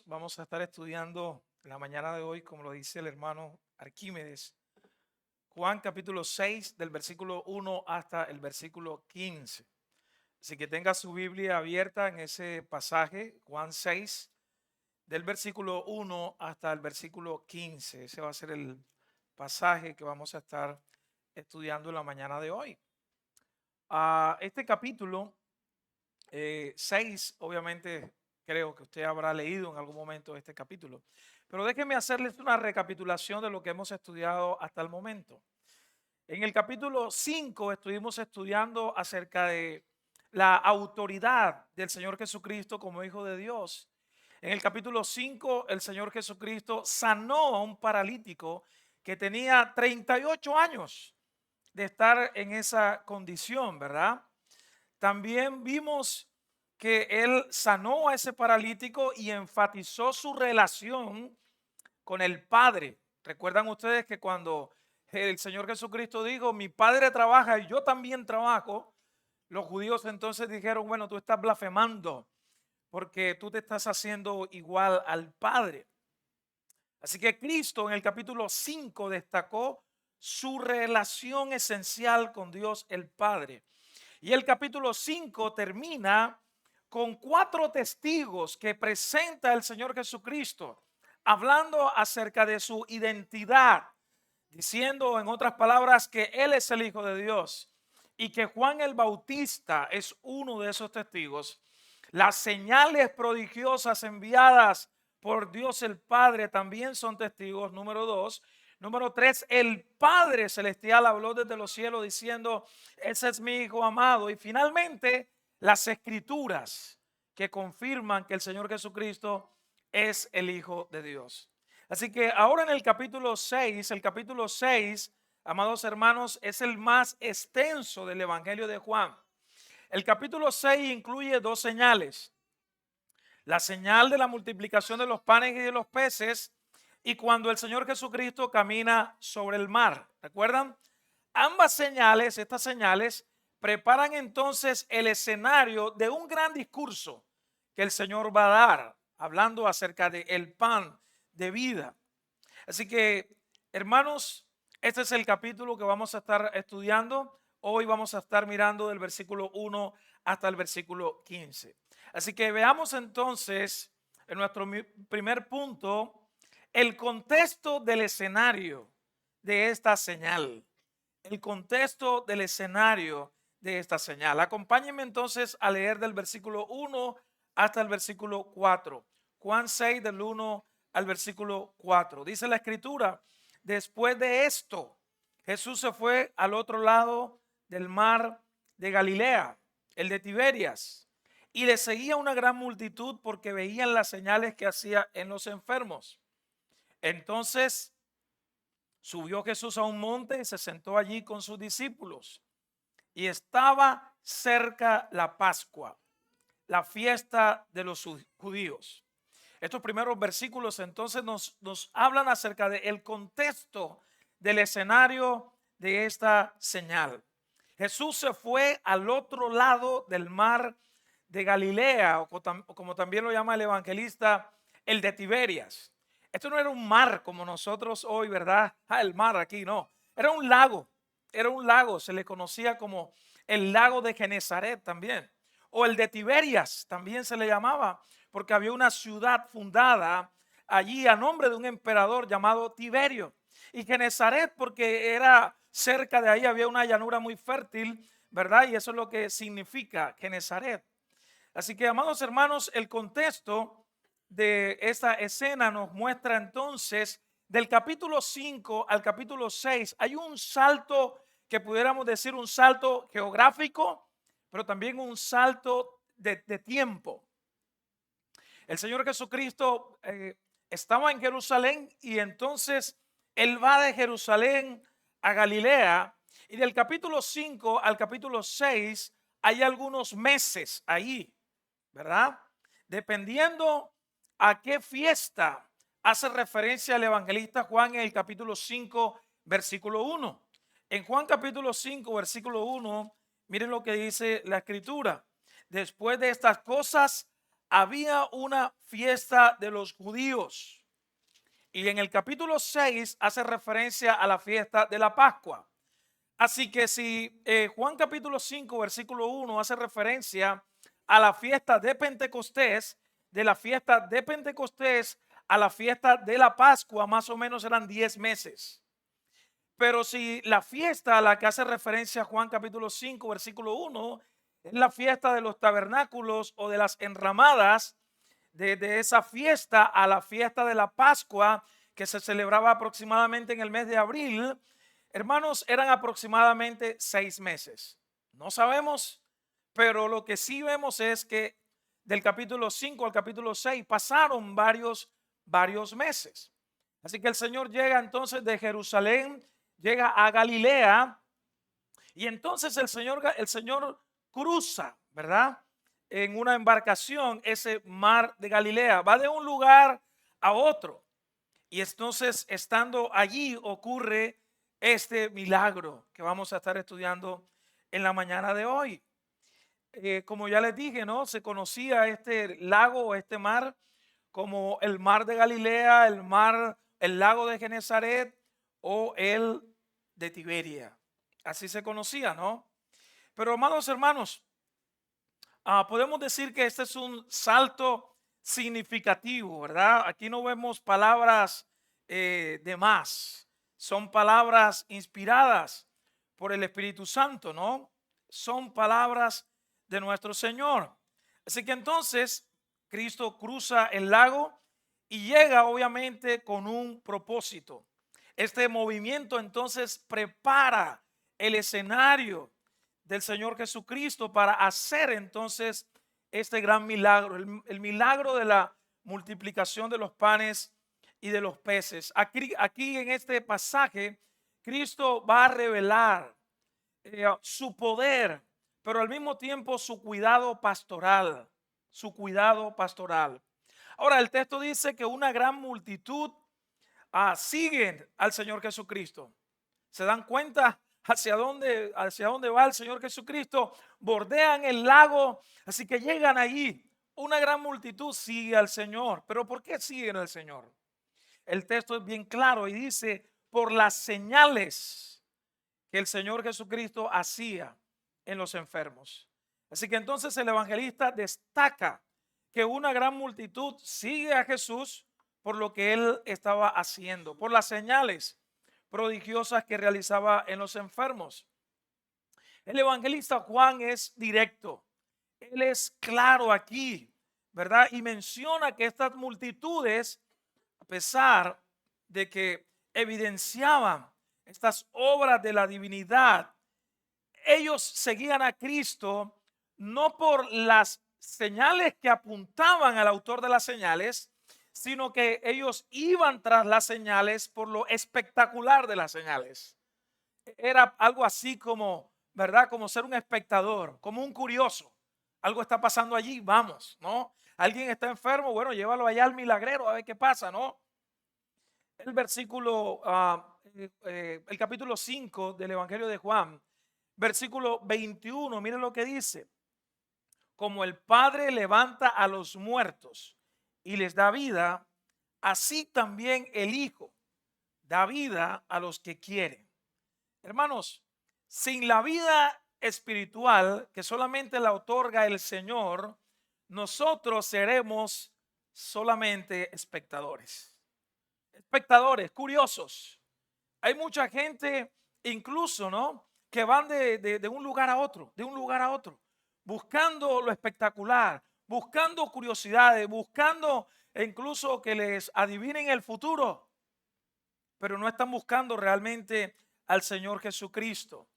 Vamos a estar estudiando la mañana de hoy, como lo dice el hermano Arquímedes, Juan capítulo 6 del versículo 1 hasta el versículo 15. Así que tenga su Biblia abierta en ese pasaje, Juan 6, del versículo 1 hasta el versículo 15. Ese va a ser el pasaje que vamos a estar estudiando en la mañana de hoy. Este capítulo 6, obviamente, creo que usted habrá leído en algún momento este capítulo. Pero déjenme hacerles una recapitulación de lo que hemos estudiado hasta el momento. En el capítulo 5 estuvimos estudiando acerca de la autoridad del Señor Jesucristo como Hijo de Dios. En el capítulo 5 el Señor Jesucristo sanó a un paralítico que tenía 38 años de estar en esa condición, ¿verdad? También vimos que él sanó a ese paralítico y enfatizó su relación con el Padre. Recuerdan ustedes que cuando el Señor Jesucristo dijo, mi Padre trabaja y yo también trabajo, los judíos entonces dijeron, bueno, tú estás blasfemando porque tú te estás haciendo igual al Padre. Así que Cristo en el capítulo 5 destacó su relación esencial con Dios el Padre. Y el capítulo 5 termina con 4 testigos que presenta el Señor Jesucristo, hablando acerca de su identidad, diciendo en otras palabras que Él es el Hijo de Dios y que Juan el Bautista es uno de esos testigos. Las señales prodigiosas enviadas por Dios el Padre también son testigos, número 2. Número 3, el Padre Celestial habló desde los cielos diciendo, ese es mi Hijo amado. Y finalmente, las Escrituras que confirman que el Señor Jesucristo es el Hijo de Dios. Así que ahora en el capítulo 6, amados hermanos, es el más extenso del Evangelio de Juan. El capítulo 6 incluye 2 señales. La señal de la multiplicación de los panes y de los peces y cuando el Señor Jesucristo camina sobre el mar. ¿Recuerdan? Ambas señales, estas señales, preparan entonces el escenario de un gran discurso que el Señor va a dar, hablando acerca del pan de vida. Así que, hermanos, este es el capítulo que vamos a estar estudiando. Hoy vamos a estar mirando del versículo 1 hasta el versículo 15. Así que veamos entonces en nuestro primer punto el contexto del escenario de esta señal. El contexto del escenario de esta señal. Acompáñenme entonces a leer del versículo 1 hasta el versículo 4. Juan 6 del 1 al versículo 4. Dice la escritura, después de esto, Jesús se fue al otro lado del mar de Galilea, el de Tiberias, y le seguía una gran multitud porque veían las señales que hacía en los enfermos. Entonces subió Jesús a un monte y se sentó allí con sus discípulos. Y estaba cerca la Pascua, la fiesta de los judíos. Estos primeros versículos entonces nos hablan acerca del contexto del escenario de esta señal. Jesús se fue al otro lado del mar de Galilea, o como también lo llama el evangelista, el de Tiberias. Esto no era un mar como nosotros hoy, ¿verdad? El mar aquí, no. Era un lago, se le conocía como el lago de Genezaret también. O el de Tiberias también se le llamaba, porque había una ciudad fundada allí a nombre de un emperador llamado Tiberio. Y Genezaret porque era cerca de ahí, había una llanura muy fértil, ¿verdad? Y eso es lo que significa Genezaret. Así que, amados hermanos, el contexto de esta escena nos muestra entonces del capítulo 5 al capítulo 6 hay un salto que pudiéramos decir un salto geográfico, pero también un salto de tiempo. El Señor Jesucristo estaba en Jerusalén y entonces Él va de Jerusalén a Galilea y del capítulo 5 al capítulo 6 hay algunos meses ahí, ¿verdad? Dependiendo a qué fiesta hace referencia el evangelista Juan en el capítulo 5, versículo 1. En Juan capítulo 5, versículo 1, miren lo que dice la escritura. Después de estas cosas, había una fiesta de los judíos. Y en el capítulo 6 hace referencia a la fiesta de la Pascua. Así que si Juan capítulo 5, versículo 1 hace referencia a la fiesta de Pentecostés, de la fiesta de Pentecostés a la fiesta de la Pascua, más o menos eran 10 meses. Pero si la fiesta a la que hace referencia Juan capítulo 5, versículo 1, es la fiesta de los tabernáculos o de las enramadas, de esa fiesta a la fiesta de la Pascua, que se celebraba aproximadamente en el mes de abril, hermanos, eran aproximadamente 6 meses. No sabemos, pero lo que sí vemos es que del capítulo 5 al capítulo 6 pasaron varios meses. Así que el Señor llega entonces de Jerusalén, llega a Galilea, y entonces el Señor cruza, ¿verdad?, en una embarcación ese mar de Galilea. Va de un lugar a otro. Y entonces, estando allí, ocurre este milagro que vamos a estar estudiando en la mañana de hoy. Como ya les dije, ¿no? Se conocía este lago, este mar, como el mar de Galilea, el lago de Genezaret o el de Tiberia. Así se conocía, ¿no? Pero amados hermanos, podemos decir que este es un salto significativo, ¿verdad? Aquí no vemos palabras de más, son palabras inspiradas por el Espíritu Santo, ¿no? Son palabras de nuestro Señor. Así que entonces Cristo cruza el lago y llega obviamente con un propósito. Este movimiento entonces prepara el escenario del Señor Jesucristo para hacer entonces este gran milagro, el milagro de la multiplicación de los panes y de los peces. Aquí en este pasaje, Cristo va a revelar su poder, pero al mismo tiempo su cuidado pastoral, su cuidado pastoral. Ahora, el texto dice que una gran multitud siguen al Señor Jesucristo. ¿Se dan cuenta hacia dónde va el Señor Jesucristo? Bordean el lago, así que llegan allí. Una gran multitud sigue al Señor. ¿Pero por qué siguen al Señor? El texto es bien claro y dice, por las señales que el Señor Jesucristo hacía en los enfermos. Así que entonces el evangelista destaca que una gran multitud sigue a Jesús por lo que él estaba haciendo, por las señales prodigiosas que realizaba en los enfermos. El evangelista Juan es directo, él es claro aquí, ¿verdad? Y menciona que estas multitudes, a pesar de que evidenciaban estas obras de la divinidad, ellos seguían a Cristo no por las señales que apuntaban al autor de las señales, sino que ellos iban tras las señales por lo espectacular de las señales. Era algo así como, ¿verdad? Como ser un espectador, como un curioso. Algo está pasando allí, vamos, ¿no? Alguien está enfermo, bueno, llévalo allá al milagrero a ver qué pasa, ¿no? El capítulo 5 del Evangelio de Juan, versículo 21, miren lo que dice. Como el Padre levanta a los muertos y les da vida, así también el Hijo da vida a los que quieren. Hermanos, sin la vida espiritual que solamente la otorga el Señor, nosotros seremos solamente espectadores. Espectadores, curiosos. Hay mucha gente, incluso, ¿no?, que van de un lugar a otro, buscando lo espectacular, buscando curiosidades, buscando incluso que les adivinen el futuro, pero no están buscando realmente al Señor Jesucristo.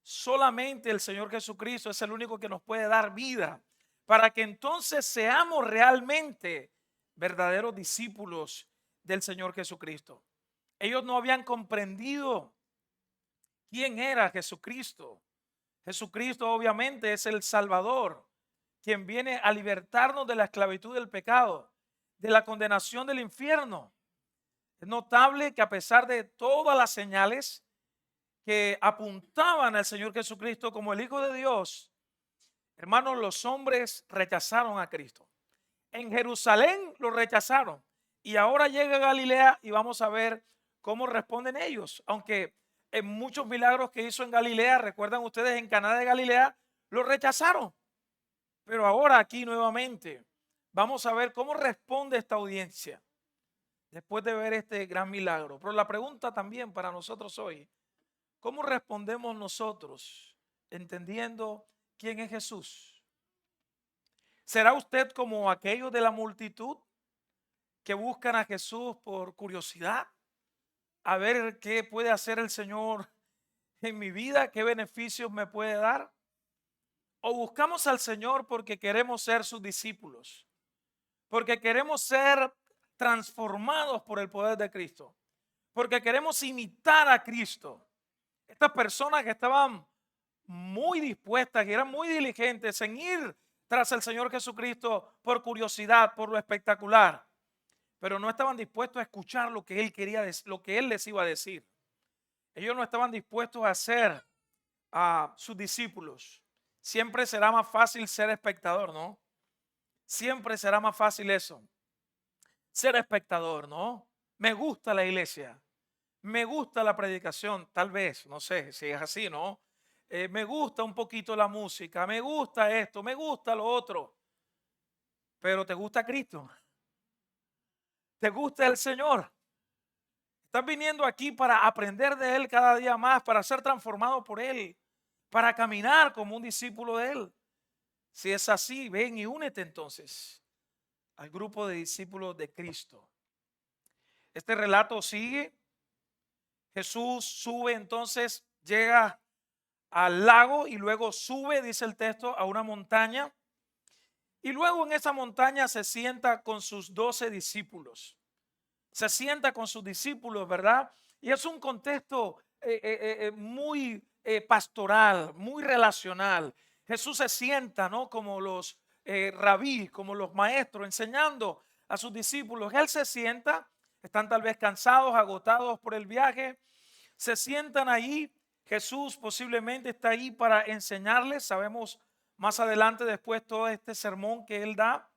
Solamente el Señor Jesucristo es el único que nos puede dar vida para que entonces seamos realmente verdaderos discípulos del Señor Jesucristo. Ellos no habían comprendido quién era Jesucristo. Jesucristo obviamente es el Salvador, quien viene a libertarnos de la esclavitud del pecado, de la condenación del infierno. Es notable que a pesar de todas las señales que apuntaban al Señor Jesucristo como el Hijo de Dios, hermanos, los hombres rechazaron a Cristo. En Jerusalén lo rechazaron y ahora llega a Galilea y vamos a ver cómo responden ellos. Aunque en muchos milagros que hizo en Galilea, recuerdan ustedes en Caná de Galilea, lo rechazaron. Pero ahora aquí nuevamente vamos a ver cómo responde esta audiencia después de ver este gran milagro. Pero la pregunta también para nosotros hoy, ¿cómo respondemos nosotros entendiendo quién es Jesús? ¿Será usted como aquellos de la multitud que buscan a Jesús por curiosidad? A ver qué puede hacer el Señor en mi vida, qué beneficios me puede dar. ¿O buscamos al Señor porque queremos ser sus discípulos? Porque queremos ser transformados por el poder de Cristo. Porque queremos imitar a Cristo. Estas personas que estaban muy dispuestas, que eran muy diligentes en ir tras el Señor Jesucristo por curiosidad, por lo espectacular, pero no estaban dispuestos a escuchar lo que Él quería, lo que Él les iba a decir. Ellos no estaban dispuestos a ser a sus discípulos. Siempre será más fácil ser espectador, ¿no? Siempre será más fácil eso, ser espectador, ¿no? Me gusta la iglesia, me gusta la predicación, tal vez, no sé si es así, ¿no? Me gusta un poquito la música, me gusta esto, me gusta lo otro, pero ¿te gusta Cristo? ¿Te gusta el Señor? ¿Estás viniendo aquí para aprender de Él cada día más, para ser transformado por Él, para caminar como un discípulo de Él? Si es así, ven y únete entonces al grupo de discípulos de Cristo. Este relato sigue. Jesús sube entonces, llega al lago y luego sube, dice el texto, a una montaña. Y luego en esa montaña se sienta con sus 12 discípulos. Se sienta con sus discípulos, ¿verdad? Y es un contexto muy pastoral, muy relacional. Jesús se sienta, ¿no? Como los rabí, como los maestros, enseñando a sus discípulos. Él se sienta, están tal vez cansados, agotados por el viaje. Se sientan ahí. Jesús posiblemente está ahí para enseñarles. Sabemos más adelante después todo este sermón que él da.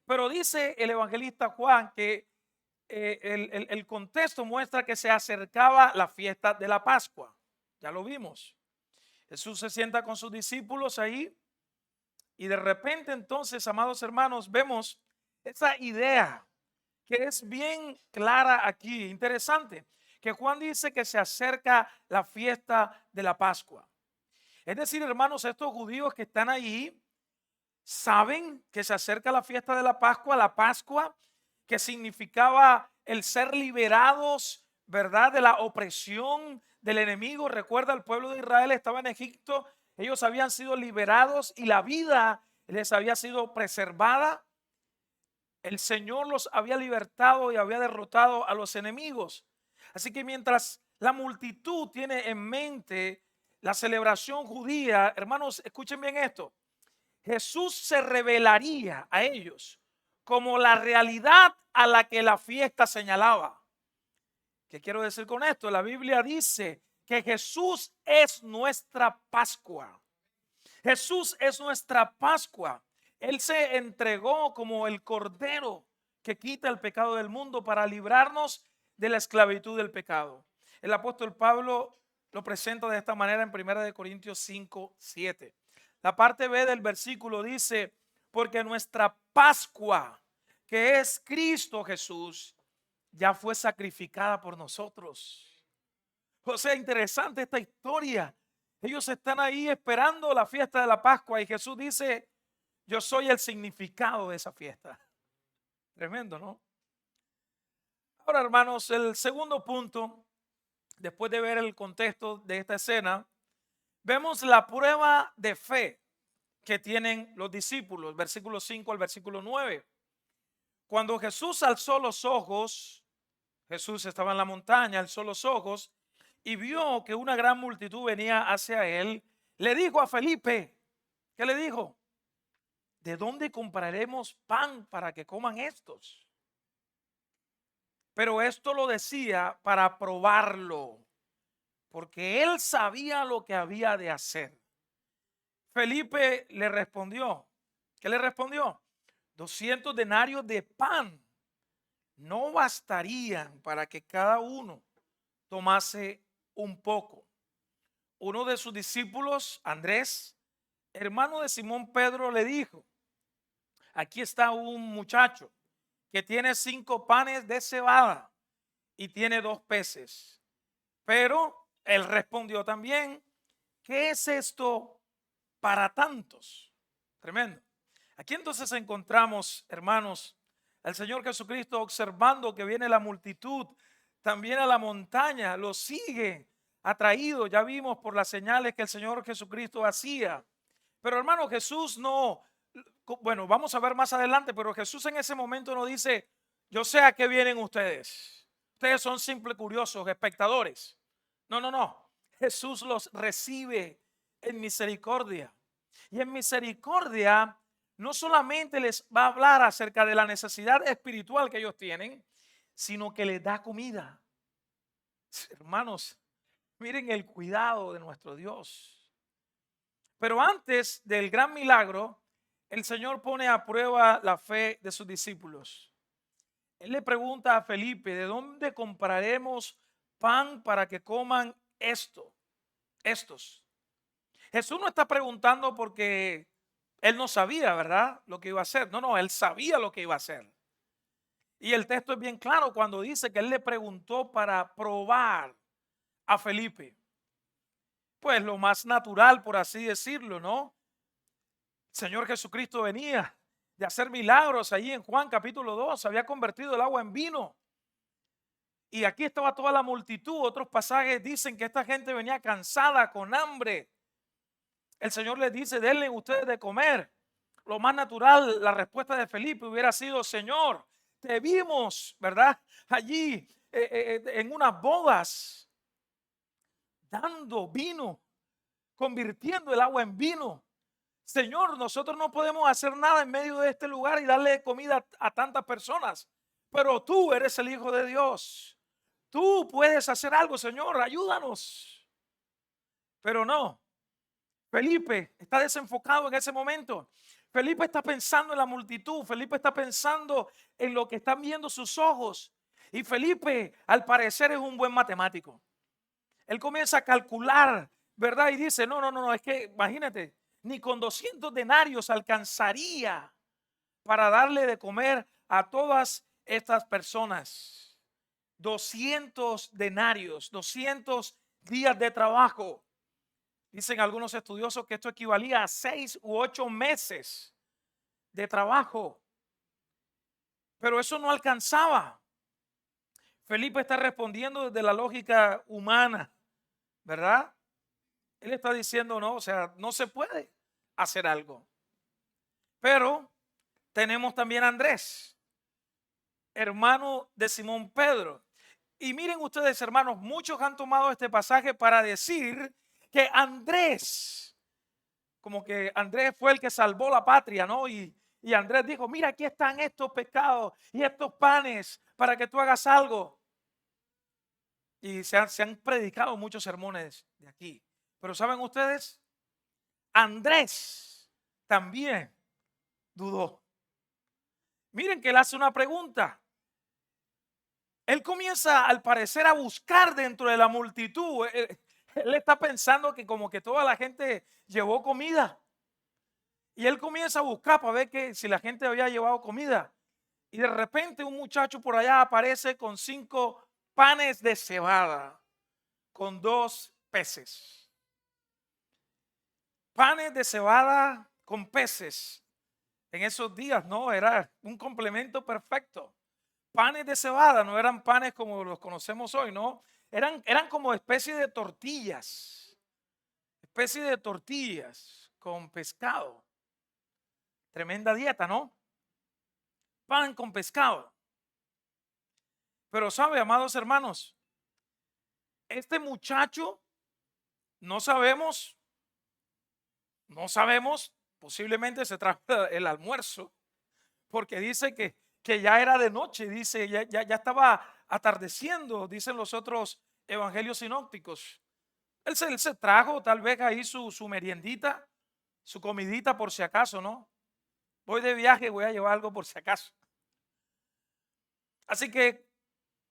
Pero dice el evangelista Juan que el contexto muestra que se acercaba la fiesta de la Pascua. Ya lo vimos. Jesús se sienta con sus discípulos ahí y de repente entonces, amados hermanos, vemos esa idea que es bien clara aquí, interesante, que Juan dice que se acerca la fiesta de la Pascua. Es decir, hermanos, estos judíos que están ahí saben que se acerca la fiesta de la Pascua, que significaba el ser liberados, ¿verdad?, de la opresión del enemigo. Recuerda, el pueblo de Israel estaba en Egipto, ellos habían sido liberados y la vida les había sido preservada. El Señor los había libertado y había derrotado a los enemigos. Así que mientras la multitud tiene en mente la celebración judía, hermanos, escuchen bien esto. Jesús se revelaría a ellos como la realidad a la que la fiesta señalaba. ¿Qué quiero decir con esto? La Biblia dice que Jesús es nuestra Pascua. Jesús es nuestra Pascua. Él se entregó como el Cordero que quita el pecado del mundo para librarnos de la esclavitud del pecado. El apóstol Pablo lo presenta de esta manera en 1 Corintios 5, 7. La parte B del versículo dice, porque nuestra Pascua, que es Cristo Jesús, ya fue sacrificada por nosotros. O sea, interesante esta historia. Ellos están ahí esperando la fiesta de la Pascua y Jesús dice, yo soy el significado de esa fiesta. Tremendo, ¿no? Ahora, hermanos, el segundo punto, después de ver el contexto de esta escena, vemos la prueba de fe que tienen los discípulos, versículo 5 al versículo 9. Cuando Jesús alzó los ojos, Jesús estaba en la montaña, alzó los ojos y vio que una gran multitud venía hacia él, le dijo a Felipe, ¿qué le dijo? ¿De dónde compraremos pan para que coman estos? Pero esto lo decía para probarlo, porque él sabía lo que había de hacer. Felipe le respondió, ¿qué le respondió? 200 denarios de pan no bastarían para que cada uno tomase un poco. Uno de sus discípulos, Andrés, hermano de Simón Pedro, le dijo: aquí está un muchacho que tiene 5 panes de cebada y tiene 2 peces. Pero él respondió también: ¿qué es esto para tantos? Tremendo. Aquí entonces encontramos, hermanos, al Señor Jesucristo observando que viene la multitud, también a la montaña, lo sigue atraído. Ya vimos por las señales que el Señor Jesucristo hacía. Pero hermano, Jesús no, bueno, vamos a ver más adelante, pero Jesús en ese momento no dice: yo sé a qué vienen ustedes. Ustedes son simples curiosos, espectadores. No, no, no. Jesús los recibe en misericordia. Y en misericordia no solamente les va a hablar acerca de la necesidad espiritual que ellos tienen, sino que les da comida. Hermanos, miren el cuidado de nuestro Dios. Pero antes del gran milagro, el Señor pone a prueba la fe de sus discípulos. Él le pregunta a Felipe: ¿de dónde compraremos pan para que coman estos? Jesús no está preguntando porque él no sabía, ¿verdad?, lo que iba a hacer. No, él sabía lo que iba a hacer. Y el texto es bien claro cuando dice que él le preguntó para probar a Felipe. Pues lo más natural, por así decirlo, ¿no? Señor Jesucristo venía de hacer milagros allí en Juan capítulo 2, había convertido el agua en vino. Y aquí estaba toda la multitud. Otros pasajes dicen que esta gente venía cansada, con hambre. El Señor les dice: denle ustedes de comer. Lo más natural, la respuesta de Felipe hubiera sido: Señor, te vimos, ¿verdad?, allí en unas bodas, dando vino, convirtiendo el agua en vino. Señor, nosotros no podemos hacer nada en medio de este lugar y darle comida a tantas personas, pero tú eres el Hijo de Dios. Tú puedes hacer algo, Señor, ayúdanos. Pero no, Felipe está desenfocado en ese momento. Felipe está pensando en la multitud. Felipe está pensando en lo que están viendo sus ojos. Y Felipe, al parecer, es un buen matemático. Él comienza a calcular, ¿verdad? Y dice: no, es que imagínate, ni con 200 denarios alcanzaría para darle de comer a todas estas personas. 200 denarios, 200 días de trabajo. Dicen algunos estudiosos que esto equivalía a 6 u 8 meses de trabajo. Pero eso no alcanzaba. Felipe está respondiendo desde la lógica humana, ¿verdad? Él está diciendo: no, o sea, no se puede hacer algo. Pero tenemos también a Andrés, hermano de Simón Pedro. Y miren ustedes, hermanos, muchos han tomado este pasaje para decir que Andrés, como que Andrés fue el que salvó la patria, ¿no? Y Andrés dijo: mira, aquí están estos pescados y estos panes para que tú hagas algo. Y se han predicado muchos sermones de aquí. Pero ¿saben ustedes? Andrés también dudó. Miren que él hace una pregunta. Él comienza, al parecer, a buscar dentro de la multitud. Él está pensando que como que toda la gente llevó comida. Y él comienza a buscar para ver que si la gente había llevado comida. Y de repente un muchacho por allá aparece con 5 panes de cebada, con 2 peces. Panes de cebada con peces. En esos días, no, era un complemento perfecto. Panes de cebada no eran panes como los conocemos hoy, no. Eran como especie de tortillas. Especie de tortillas con pescado. Tremenda dieta, ¿no? Pan con pescado. Pero sabe, amados hermanos, este muchacho no sabemos, posiblemente se trajo el almuerzo, porque dice que ya era de noche, dice, ya estaba atardeciendo, dicen los otros evangelios sinópticos. Él se trajo tal vez ahí su meriendita, su comidita por si acaso, ¿no? Voy de viaje, voy a llevar algo por si acaso. Así que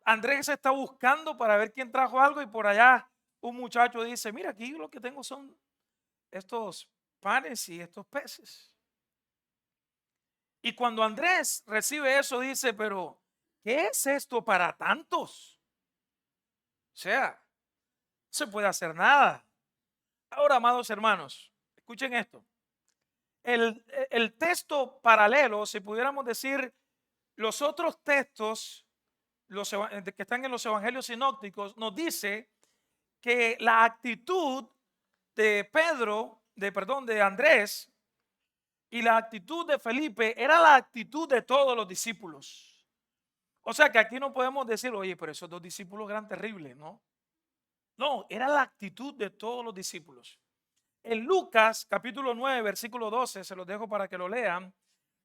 Andrés está buscando para ver quién trajo algo y por allá un muchacho dice, mira, aquí lo que tengo son estos panes y estos peces. Y cuando Andrés recibe eso dice, pero ¿qué es esto para tantos? O sea, no se puede hacer nada. Ahora, amados hermanos, escuchen esto. El texto paralelo, si pudiéramos decir, los otros textos que están en los evangelios sinópticos, nos dice que la actitud de de Andrés y la actitud de Felipe era la actitud de todos los discípulos. O sea que aquí no podemos decir, oye, pero esos dos discípulos eran terribles, ¿no? No, era la actitud de todos los discípulos. En Lucas capítulo 9, versículo 12, se los dejo para que lo lean,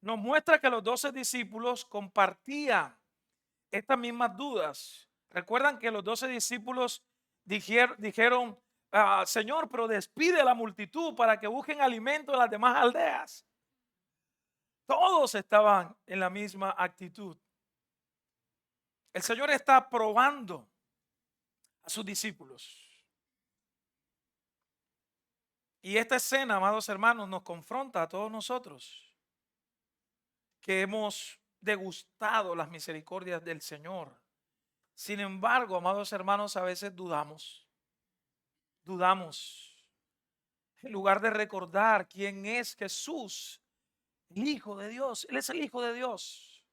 nos muestra que los 12 discípulos compartían estas mismas dudas. Recuerdan que los 12 discípulos dijeron, Señor, pero despide a la multitud para que busquen alimento en las demás aldeas. Todos estaban en la misma actitud. El Señor está probando a sus discípulos. Y esta escena, amados hermanos, nos confronta a todos nosotros que hemos degustado las misericordias del Señor. Sin embargo, amados hermanos, a veces dudamos. En lugar de recordar quién es Jesús, el Hijo de Dios. Él es el Hijo de Dios.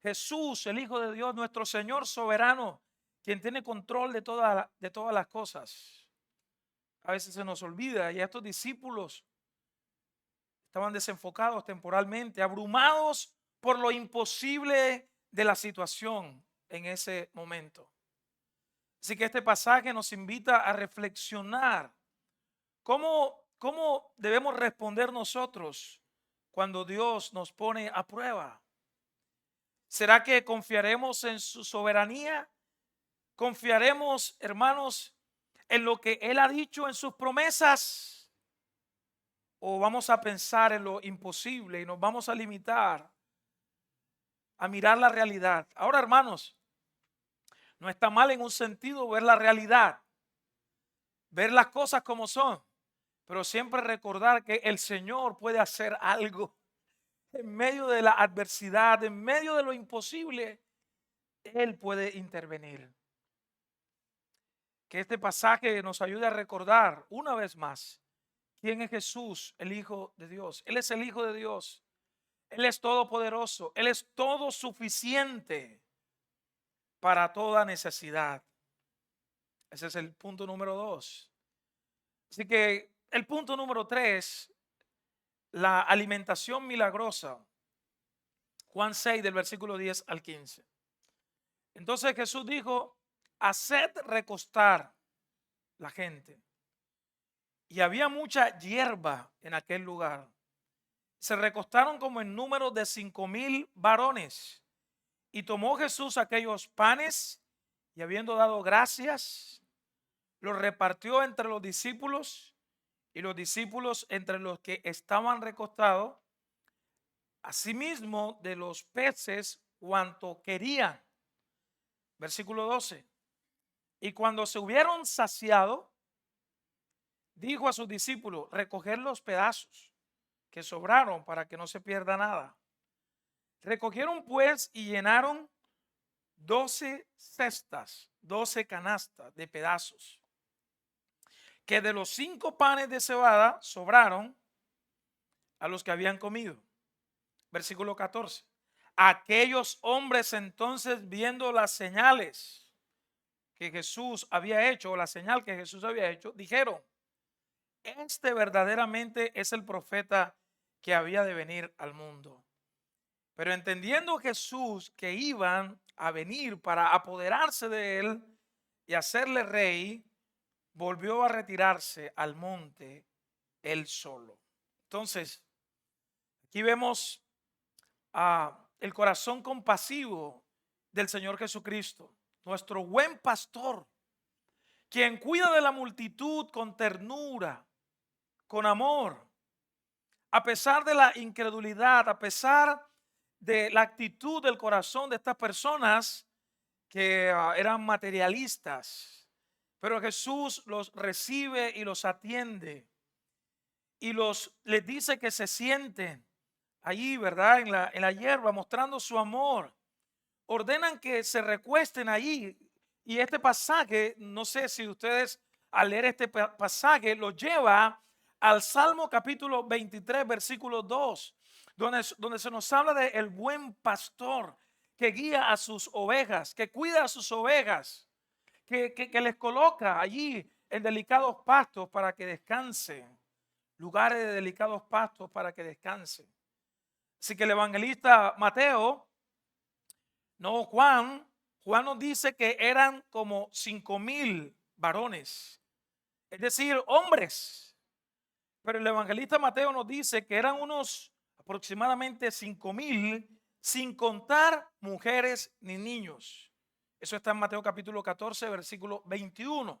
Jesús, el Hijo de Dios, nuestro Señor soberano, quien tiene control de todas las cosas. A veces se nos olvida y estos discípulos estaban desenfocados temporalmente, abrumados por lo imposible de la situación en ese momento. Así que este pasaje nos invita a reflexionar cómo debemos responder nosotros cuando Dios nos pone a prueba. ¿Será que confiaremos en su soberanía? ¿Confiaremos, hermanos, en lo que Él ha dicho en sus promesas? ¿O vamos a pensar en lo imposible y nos vamos a limitar a mirar la realidad? Ahora, hermanos, no está mal en un sentido ver la realidad, ver las cosas como son, pero siempre recordar que el Señor puede hacer algo en medio de la adversidad, en medio de lo imposible. Él puede intervenir. Que este pasaje nos ayude a recordar una vez más quién es Jesús, el Hijo de Dios. Él es el Hijo de Dios. Él es todopoderoso. Él es todo suficiente para toda necesidad. Ese es el punto número 2. Así que el punto número 3, la alimentación milagrosa. Juan 6 del versículo 10 al 15. Entonces Jesús dijo, haced recostar la gente. Y había mucha hierba en aquel lugar. Se recostaron como en número de 5,000 varones. Y tomó Jesús aquellos panes y habiendo dado gracias, los repartió entre los discípulos y los discípulos entre los que estaban recostados. Asimismo de los peces cuanto querían. Versículo 12. Y cuando se hubieron saciado, dijo a sus discípulos, recoger los pedazos que sobraron para que no se pierda nada. Recogieron pues y llenaron 12 cestas, 12 canastas de pedazos, que de los 5 panes de cebada sobraron a los que habían comido. Versículo 14. Aquellos hombres entonces, viendo las señales que Jesús había hecho, o la señal que Jesús había hecho, dijeron, este verdaderamente es el profeta que había de venir al mundo. Pero entendiendo Jesús que iban a venir para apoderarse de él y hacerle rey, volvió a retirarse al monte él solo. Entonces, aquí vemos el corazón compasivo del Señor Jesucristo, nuestro buen pastor, quien cuida de la multitud con ternura, con amor, A pesar de la incredulidad, a pesar de la actitud del corazón de estas personas que eran materialistas, pero Jesús los recibe y los atiende y les dice que se sienten allí, ¿verdad? En la hierba, mostrando su amor. Ordenan que se recuesten allí. Y este pasaje, no sé si ustedes al leer este pasaje lo lleva al Salmo capítulo 23, versículo 2, donde se nos habla de el buen pastor que guía a sus ovejas, que cuida a sus ovejas, que les coloca allí en delicados pastos para que descansen, lugares de delicados pastos para que descansen. Así que el evangelista Mateo, no Juan nos dice que eran como 5,000 varones, es decir, hombres. Pero el evangelista Mateo nos dice que eran unos aproximadamente 5,000, sin contar mujeres ni niños. Eso está en Mateo capítulo 14, versículo 21.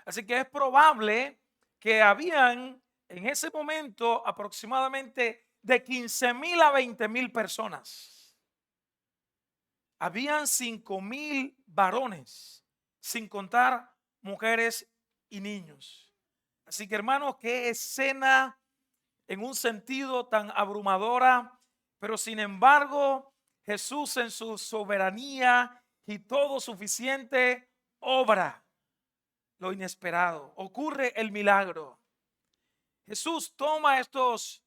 Así que es probable que habían en ese momento aproximadamente de 15,000 a 20,000 personas. Habían 5,000 varones, sin contar mujeres y niños. Así que hermanos, qué escena en un sentido tan abrumadora, pero sin embargo Jesús en su soberanía y todo suficiente obra lo inesperado, ocurre el milagro. Jesús toma estos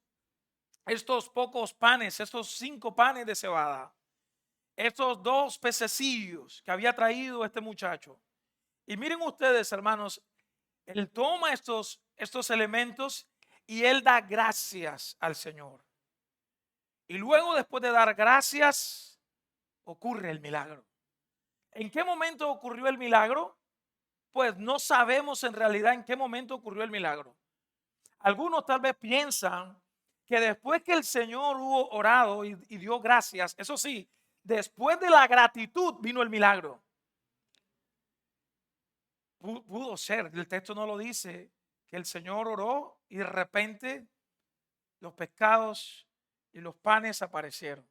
pocos panes, estos 5 panes de cebada, estos 2 pececillos que había traído este muchacho. Y miren ustedes, hermanos, él toma estos elementos y él da gracias al Señor. Y luego, después de dar gracias, ocurre el milagro. ¿En qué momento ocurrió el milagro? Pues no sabemos en realidad en qué momento ocurrió el milagro. Algunos tal vez piensan que después que el Señor hubo orado y dio gracias, eso sí, después de la gratitud vino el milagro. Pudo ser, el texto no lo dice, que el Señor oró y de repente los pescados y los panes aparecieron.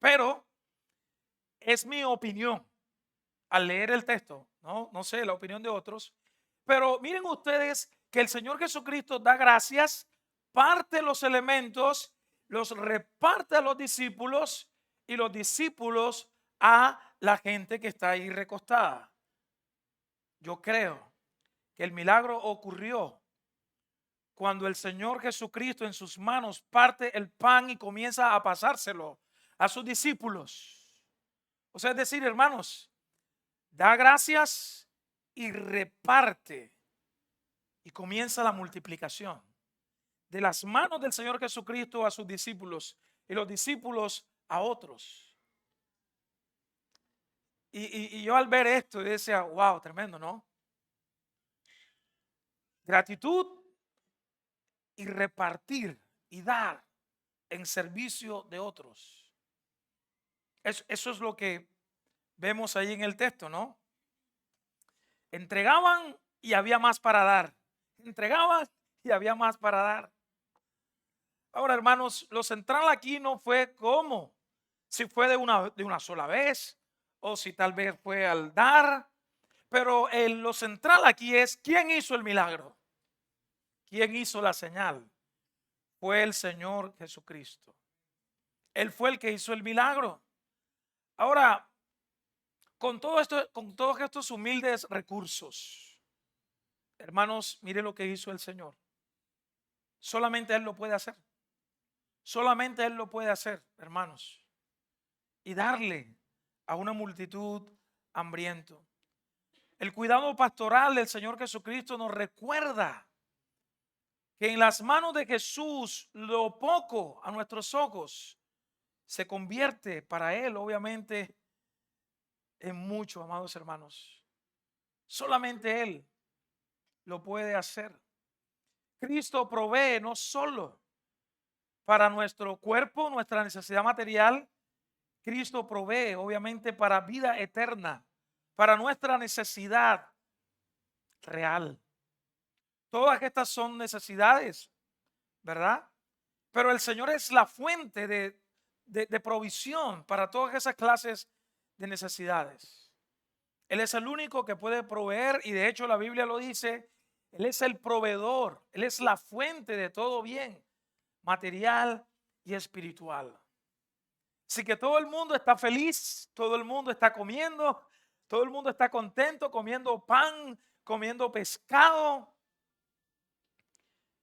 Pero es mi opinión al leer el texto, no sé la opinión de otros, pero miren ustedes que el Señor Jesucristo da gracias, parte los elementos, los reparte a los discípulos y los discípulos a la gente que está ahí recostada. Yo creo que el milagro ocurrió cuando el Señor Jesucristo en sus manos parte el pan y comienza a pasárselo a sus discípulos. O sea, es decir, hermanos, da gracias y reparte y comienza la multiplicación de las manos del Señor Jesucristo a sus discípulos y los discípulos a otros. Y yo al ver esto decía, wow, tremendo, ¿no? Gratitud y repartir y dar en servicio de otros. Eso es lo que vemos ahí en el texto, ¿no? Entregaban y había más para dar. Entregaban y había más para dar. Ahora, hermanos, lo central aquí no fue cómo, si fue de una sola vez o si tal vez fue al dar, pero lo central aquí es quién hizo el milagro, quién hizo la señal. Fue el Señor Jesucristo. Él fue el que hizo el milagro. Ahora, con todos estos humildes recursos, hermanos, mire lo que hizo el Señor. Solamente Él lo puede hacer. Solamente Él lo puede hacer, hermanos. Y darle a una multitud hambriento. El cuidado pastoral del Señor Jesucristo nos recuerda que en las manos de Jesús lo poco a nuestros ojos se convierte para Él, obviamente, en mucho, amados hermanos. Solamente Él lo puede hacer. Cristo provee no solo para nuestro cuerpo, nuestra necesidad material. Cristo provee obviamente para vida eterna, para nuestra necesidad real. Todas estas son necesidades, ¿verdad? Pero el Señor es la fuente de provisión para todas esas clases de necesidades. Él es el único que puede proveer, y de hecho la Biblia lo dice, Él es el proveedor, Él es la fuente de todo bien, material y espiritual. Así que todo el mundo está feliz, todo el mundo está comiendo, todo el mundo está contento, comiendo pan, comiendo pescado.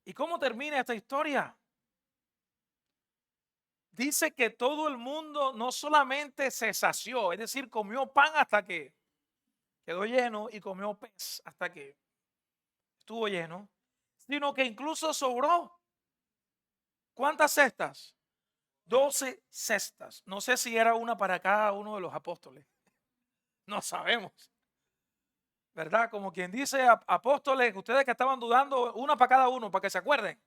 ¿Y cómo termina esta historia? Dice que todo el mundo no solamente se sació, es decir, comió pan hasta que quedó lleno y comió pez hasta que estuvo lleno, sino que incluso sobró. ¿Cuántas cestas? 12 cestas. No sé si era una para cada uno de los apóstoles. No sabemos. ¿Verdad? Como quien dice, apóstoles, ustedes que estaban dudando, una para cada uno, para que se acuerden.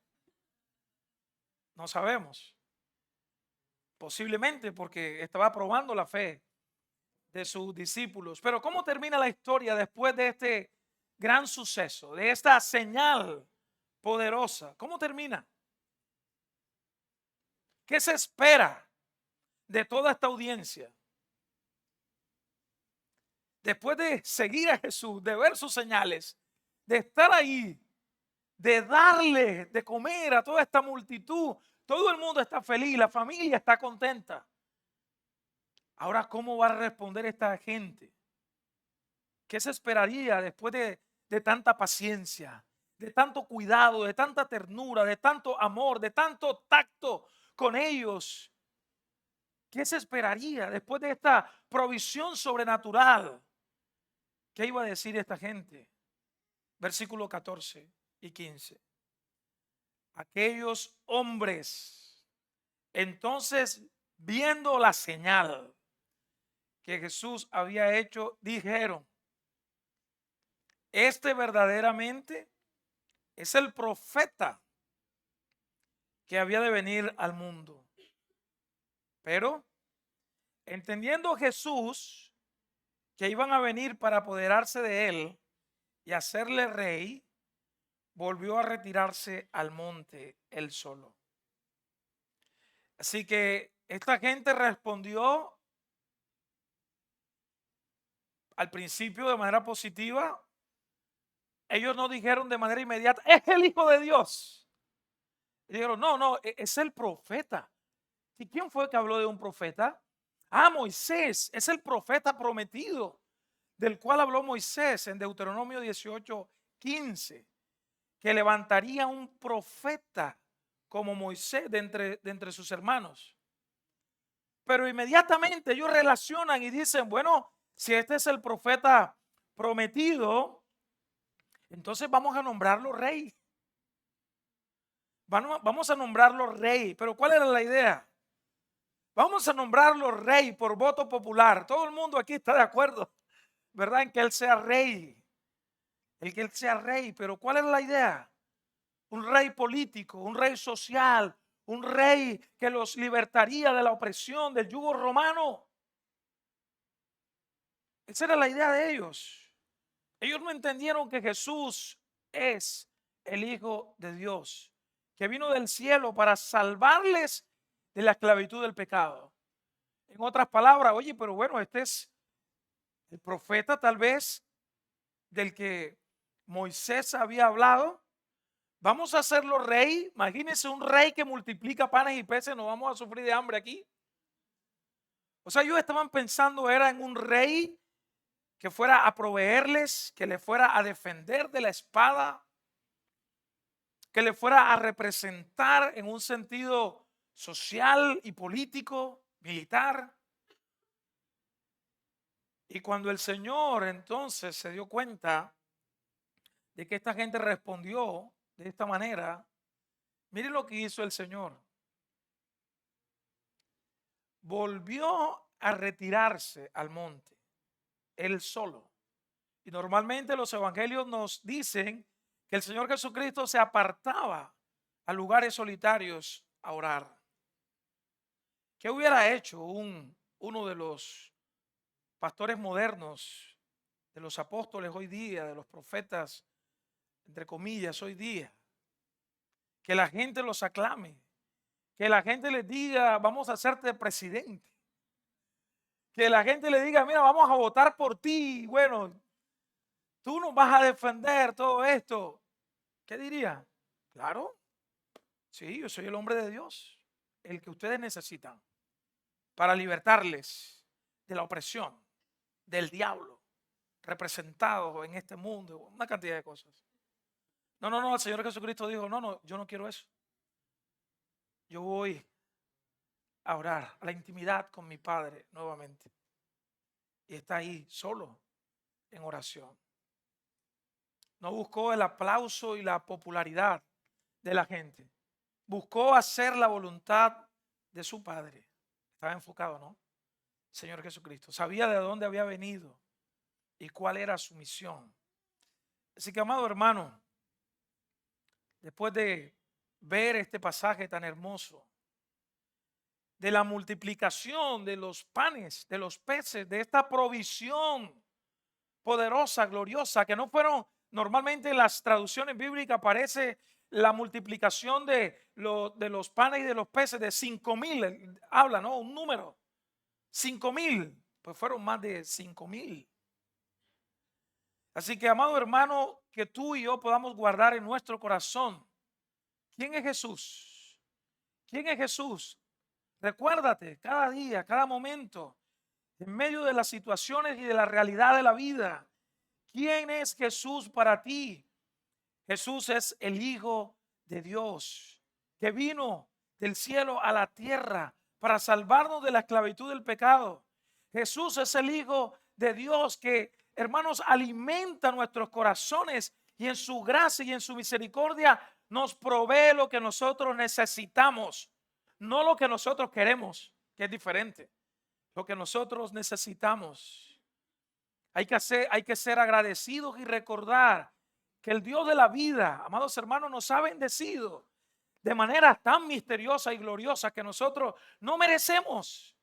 No sabemos. Posiblemente porque estaba probando la fe de sus discípulos. Pero ¿cómo termina la historia después de este gran suceso, de esta señal poderosa? ¿Cómo termina? ¿Qué se espera de toda esta audiencia? Después de seguir a Jesús, de ver sus señales, de estar ahí, de darle de comer a toda esta multitud, todo el mundo está feliz, la familia está contenta. Ahora, ¿cómo va a responder esta gente? ¿Qué se esperaría después de tanta paciencia, de tanto cuidado, de tanta ternura, de tanto amor, de tanto tacto con ellos? ¿Qué se esperaría después de esta provisión sobrenatural? ¿Qué iba a decir esta gente? Versículo 14 y 15. Aquellos hombres, entonces, viendo la señal que Jesús había hecho, dijeron: este verdaderamente es el profeta que había de venir al mundo. Pero entendiendo Jesús que iban a venir para apoderarse de él y hacerle rey, volvió a retirarse al monte él solo. Así que esta gente respondió al principio de manera positiva. Ellos no dijeron de manera inmediata: es el Hijo de Dios. Y dijeron: no, es el profeta. ¿Y quién fue que habló de un profeta? Ah, Moisés, es el profeta prometido, del cual habló Moisés en Deuteronomio 18:15, que levantaría un profeta como Moisés de entre sus hermanos. Pero inmediatamente ellos relacionan y dicen: bueno, si este es el profeta prometido, entonces vamos a nombrarlo rey. Vamos a nombrarlo rey. Pero ¿cuál era la idea? Vamos a nombrarlo rey por voto popular. Todo el mundo aquí está de acuerdo, ¿verdad?, en que él sea rey. Que él sea rey. Pero ¿cuál era la idea? Un rey político, un rey social, un rey que los libertaría de la opresión, del yugo romano. Esa era la idea de ellos. Ellos no entendieron que Jesús es el Hijo de Dios, que vino del cielo para salvarles de la esclavitud del pecado. En otras palabras, oye, pero bueno, este es el profeta tal vez del que Moisés había hablado. Vamos a hacerlo rey. Imagínense un rey que multiplica panes y peces, no vamos a sufrir de hambre aquí. O sea, ellos estaban pensando era en un rey que fuera a proveerles, que le fuera a defender de la espada, que le fuera a representar en un sentido social y político, militar. Y cuando el Señor entonces se dio cuenta de que esta gente respondió de esta manera, mire lo que hizo el Señor. Volvió a retirarse al monte, él solo. Y normalmente los evangelios nos dicen que el Señor Jesucristo se apartaba a lugares solitarios a orar. ¿Qué hubiera hecho uno de los pastores modernos, de los apóstoles hoy día, de los profetas, entre comillas, hoy día? Que la gente los aclame, Que la gente les diga, vamos a hacerte presidente. Que la gente le diga, mira, vamos a votar por ti. Bueno, tú nos vas a defender todo esto. ¿Qué diría? Claro, sí, yo soy el hombre de Dios, el que ustedes necesitan para libertarles de la opresión, del diablo, representado en este mundo, una cantidad de cosas. No, no, no, el Señor Jesucristo dijo, no, no, yo no quiero eso. Yo voy a orar a la intimidad con mi Padre nuevamente. Y está ahí solo en oración. No buscó el aplauso y la popularidad de la gente. Buscó hacer la voluntad de su Padre. Estaba enfocado, ¿no? Señor Jesucristo. Sabía de dónde había venido y cuál era su misión. Así que, amado hermano, después de ver este pasaje tan hermoso, de la multiplicación de los panes, de los peces, de esta provisión poderosa, gloriosa, que no fueron, normalmente en las traducciones bíblicas aparece la multiplicación de los panes y de los peces de 5,000, habla, ¿no? Un número, 5,000, pues fueron más de 5,000. Así que, amado hermano, que tú y yo podamos guardar en nuestro corazón, ¿quién es Jesús? ¿Quién es Jesús? Recuérdate cada día, cada momento, en medio de las situaciones y de la realidad de la vida, ¿quién es Jesús para ti? Jesús es el Hijo de Dios, que vino del cielo a la tierra para salvarnos de la esclavitud del pecado. Jesús es el Hijo de Dios que, hermanos, alimenta nuestros corazones y en su gracia y en su misericordia nos provee lo que nosotros necesitamos, no lo que nosotros queremos, que es diferente, lo que nosotros necesitamos. Hay que ser agradecidos y recordar que el Dios de la vida, amados hermanos, nos ha bendecido de manera tan misteriosa y gloriosa que nosotros no merecemos.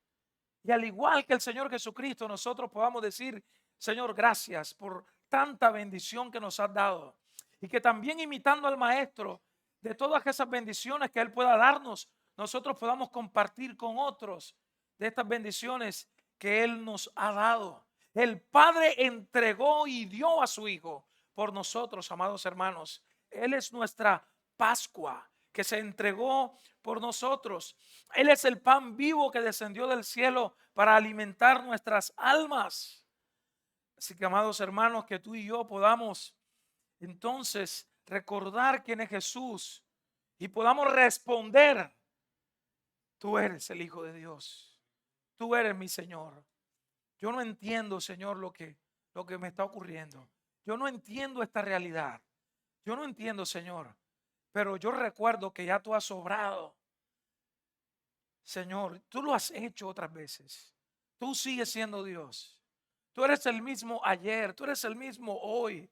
Y al igual que el Señor Jesucristo, nosotros podamos decir, Señor, gracias por tanta bendición que nos has dado. Y que también imitando al Maestro, de todas esas bendiciones que Él pueda darnos, nosotros podamos compartir con otros de estas bendiciones que Él nos ha dado. El Padre entregó y dio a su Hijo por nosotros, amados hermanos. Él es nuestra Pascua que se entregó por nosotros. Él es el pan vivo que descendió del cielo para alimentar nuestras almas. Así que, amados hermanos, que tú y yo podamos entonces recordar quién es Jesús y podamos responder, tú eres el Hijo de Dios, tú eres mi Señor. Yo no entiendo, Señor, lo que me está ocurriendo. Yo no entiendo esta realidad. Yo no entiendo, Señor, pero yo recuerdo que ya tú has obrado. Señor, tú lo has hecho otras veces. Tú sigues siendo Dios. Tú eres el mismo ayer, tú eres el mismo hoy,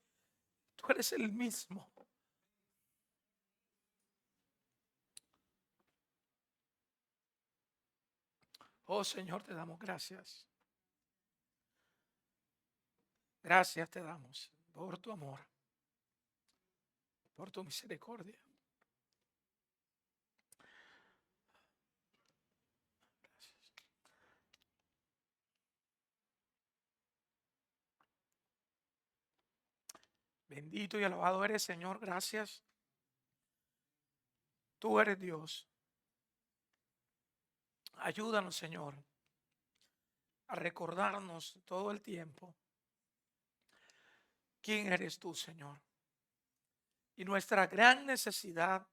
tú eres el mismo. Oh Señor, te damos gracias. Gracias te damos por tu amor, por tu misericordia. Gracias. Bendito y alabado eres, Señor. Gracias. Tú eres Dios. Ayúdanos, Señor, a recordarnos todo el tiempo quién eres tú, Señor. Y nuestra gran necesidad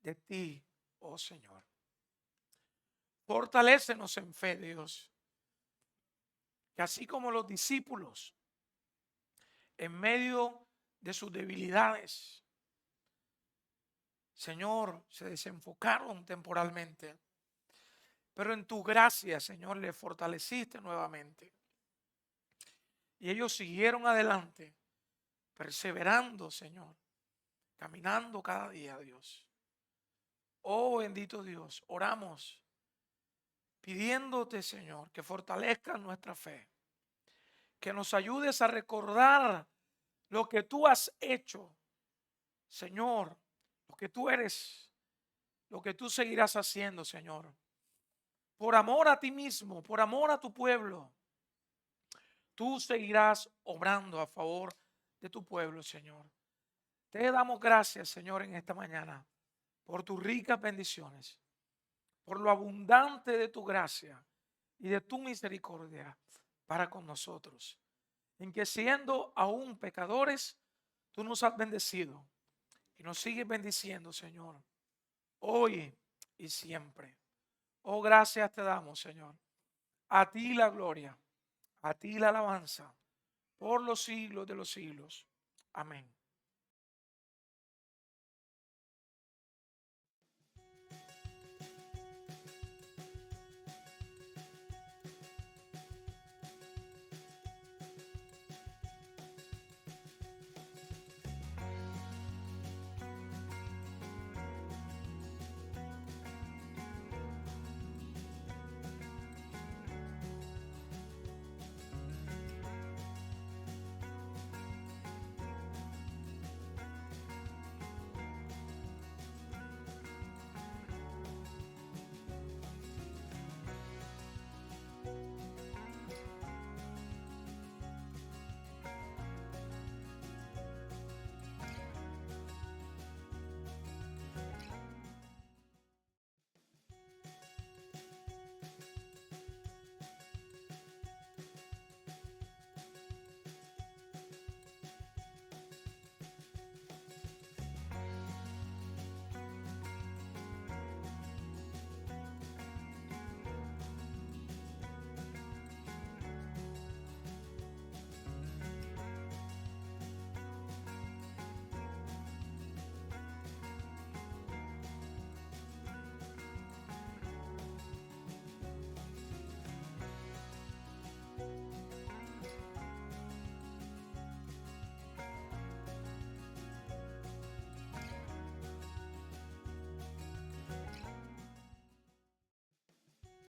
de ti, oh Señor. Fortalécenos en fe, Dios. Que así como los discípulos, en medio de sus debilidades, Señor, se desenfocaron temporalmente. Pero en tu gracia, Señor, les fortaleciste nuevamente. Y ellos siguieron adelante, perseverando, Señor, caminando cada día, Dios. Oh bendito Dios, oramos pidiéndote, Señor, que fortalezcas nuestra fe, que nos ayudes a recordar lo que tú has hecho, Señor, lo que tú eres lo que tú seguirás haciendo, Señor. Por amor a ti mismo, por amor a tu pueblo, tú seguirás obrando a favor de tu pueblo, Señor. Te damos gracias, Señor, en esta mañana por tus ricas bendiciones, por lo abundante de tu gracia y de tu misericordia para con nosotros. En que siendo aún pecadores, tú nos has bendecido y nos sigues bendiciendo, Señor, hoy y siempre. Oh, gracias te damos, Señor. A ti la gloria, a ti la alabanza, por los siglos de los siglos. Amén.